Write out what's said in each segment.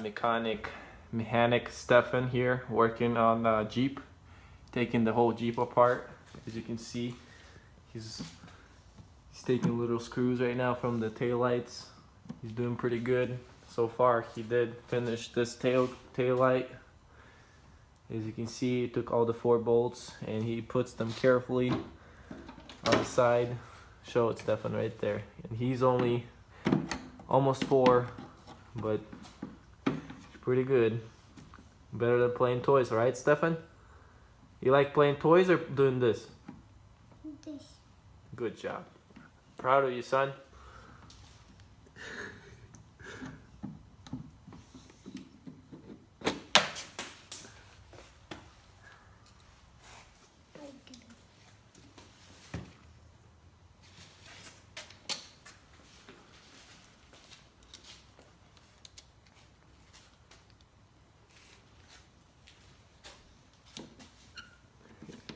mechanic Stefan here working on Jeep, taking the whole Jeep apart. As you can see, he's taking little screws right now from the tail lights. He's doing pretty good so far. He did finish this tail light. As you can see, he took all the 4 bolts and he puts them carefully on the side. Show it, Stefan, right there. And he's only almost 4, but it's pretty good. Better than playing toys, right, Stefan? You like playing toys or doing this? This. Good job. Proud of you, son.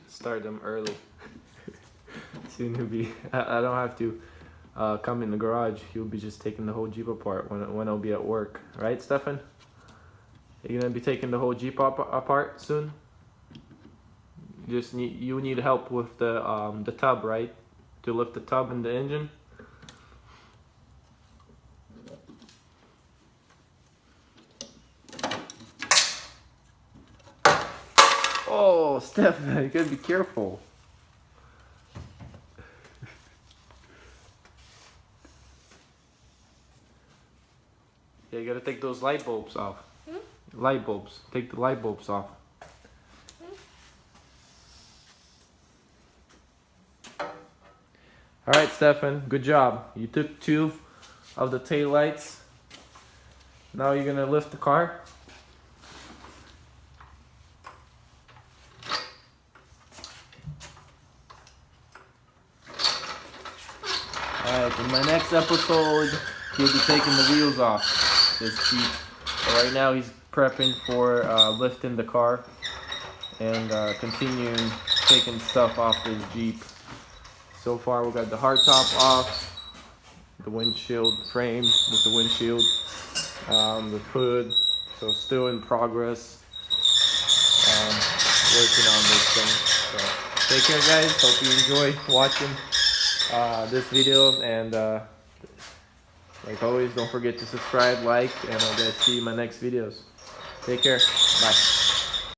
Start them early. Soon to be. I don't have to come in the garage. He'll be just taking the whole Jeep apart when I'll be at work, right, Stefan? You're gonna be taking the whole Jeep apart soon. You need help with the tub, right? To lift the tub and the engine. Oh, Stefan, you gotta be careful. Yeah, you gotta take those light bulbs off. Light bulbs. Take the light bulbs off. Alright, Stefan, good job. You took 2 of the tail lights. Now you're gonna lift the car. Alright, in my next episode, he'll be taking the wheels off this Jeep. So right now he's prepping for lifting the car and continuing taking stuff off this Jeep. So far we got the hardtop off, the windshield frame with the windshield, the hood, so still in progress, working on this thing. So take care, guys. Hope you enjoy watching this video, and like always, don't forget to subscribe, like, and I'll see you in my next videos. Take care. Bye.